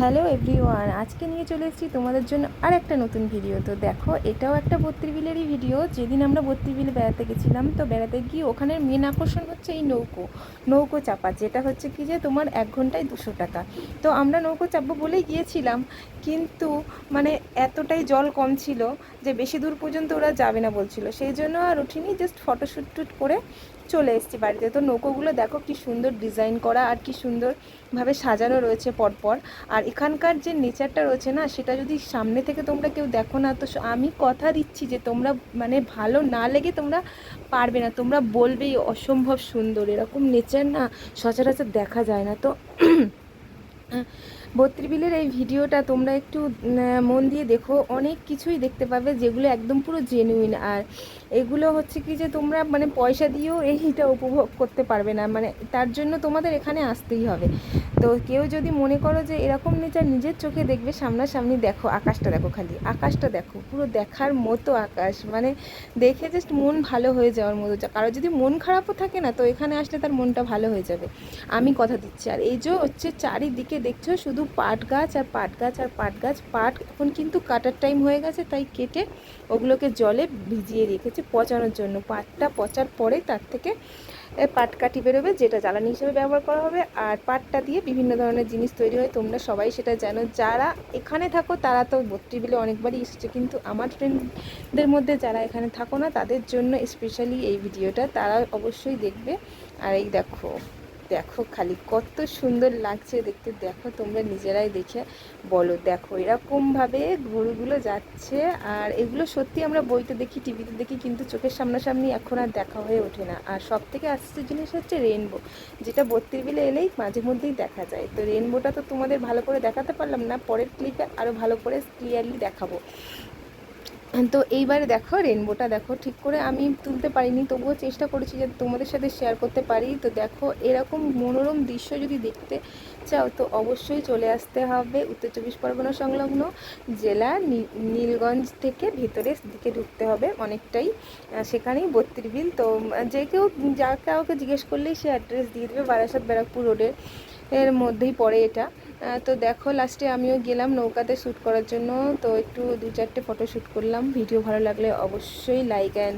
Hello everyone, আজকে নিয়ে চলে এসেছি তোমাদের জন্য আর একটা নতুন ভিডিও। তো দেখো, এটাও একটা বত্রিবিলেরই ভিডিও। যেদিন আমরা বত্রিবিলে বেড়াতে গেছিলাম, তো বেড়াতে গিয়ে ওখানের মেন আকর্ষণ হচ্ছে এই নৌকো চাপা, যেটা হচ্ছে কি যে তোমার 1 ঘন্টায় 200 টাকা। তো আমরা নৌকো চাপবো বলেই গিয়েছিলাম, কিন্তু মানে এতটাই জল কম ছিল যে বেশি দূর পর্যন্ত ওরা যাবে না বলছিল, সেই জন্য আর উঠিনি, জাস্ট ফটোশ্যুট করে চলে এসেছি বাড়িতে। তো নৌকোগুলো দেখো কি সুন্দর ডিজাইন করা আর কি সুন্দরভাবে সাজানো রয়েছে পরপর। আর এখানকার যে নেচারটা রয়েছে না, সেটা যদি সামনে থেকে তোমরা কেউ দেখো না, তো আমি কথা দিচ্ছি যে তোমরা মানে ভালো না লেগে তোমরা পারবে না, তোমরা বলবেই অসম্ভব সুন্দর। এরকম নেচার না সচরাচর দেখা যায় না। তো বত্রিবিলের এই ভিডিওটা তোমরা একটু মন দিয়ে দেখো, অনেক কিছুই দেখতে পাবে যেগুলো একদম পুরো জেনুইন। আর এগুলো হচ্ছে কি যে তোমরা মানে পয়সা দিয়েও এইটা উপভোগ করতে পারবে না, মানে তার জন্য তোমাদের এখানে আসতেই হবে। তো কেউ যদি মনে করো যে এরকম নেচার নিজের চোখে দেখবে, সামনাসামনি দেখো, আকাশটা দেখো, খালি আকাশটা দেখো, পুরো দেখার মতো আকাশ, মানে দেখে জাস্ট মন ভালো হয়ে যাওয়ার মতো। কারো যদি মন খারাপও থাকে না, তো এখানে আসলে তার মনটা ভালো হয়ে যাবে, আমি কথা দিচ্ছি। আর এই যে হচ্ছে চারিদিকে দেখছো শুধু পাট গাছ আর পাট গাছ আর পাট গাছ। পাট এখন কিন্তু কাটার টাইম হয়ে গেছে, তাই কেটে ওগুলোকে জলে ভিজিয়ে রেখেছে পচানোর জন্য। পাটটা পচার পরে তার থেকে পাট কাঠি বেরোবে, যেটা জ্বালানি হিসেবে ব্যবহার করা হবে। আর পাটটা দিয়ে বিভিন্ন ধরনের জিনিস তৈরি হয়, তোমরা সবাই সেটা জানো। যারা এখানে থাকো তারা তো বত্রিবিলে অনেকবারই এসেছে, কিন্তু আমার ফ্রেন্ডদের মধ্যে যারা এখানে থাকো না, তাদের জন্য স্পেশালি এই ভিডিওটা, তারা অবশ্যই দেখবে। আর এই দেখো, দেখো খালি কত সুন্দর লাগছে দেখতে, দেখো তোমরা নিজেরাই দেখে বলো। দেখো এরকমভাবে ঘুড়িগুলো যাচ্ছে, আর এগুলো সত্যি আমরা বইতে দেখি, টিভিতে দেখি, কিন্তু চোখের সামনাসামনি এখন আর দেখা হয়ে ওঠে না। আর সব থেকে আশ্চর্য জিনিস হচ্ছে রেনবো, যেটা বত্রিবিলে এলেই মাঝে মধ্যেই দেখা যায়। তো রেনবোটা তো তোমাদের ভালো করে দেখাতে পারলাম না, পরের ক্লিপে আরও ভালো করে ক্লিয়ারলি দেখাবো। তো এইবারে দেখো রেনবোটা দেখো, ঠিক করে আমি তুলতে পারিনি, তবুও চেষ্টা করেছি যাতে তোমাদের সাথে শেয়ার করতে পারি। তো দেখো এরকম মনোরম দৃশ্য যদি দেখতে চাও, তো অবশ্যই চলে আসতে হবে উত্তর চব্বিশ পরগনা সংলগ্ন জেলা নীলগঞ্জ থেকে ভেতরের দিকে ঢুকতে হবে অনেকটাই, সেখানেই বত্রিবিল। তো যে কেউ যা কাউকে জিজ্ঞেস করলেই সে অ্যাড্রেস দিয়ে দেবে, বারাসাত ব্যারাকপুর রোডের এর মধ্যেই পড়ে এটা। তো দেখো লাস্টে আমিও গেলাম নৌকাতে শ্যুট করার জন্য, তো একটু 2-4টে ফটো শ্যুট করলাম। ভিডিও ভালো লাগলে অবশ্যই লাইক অ্যান্ড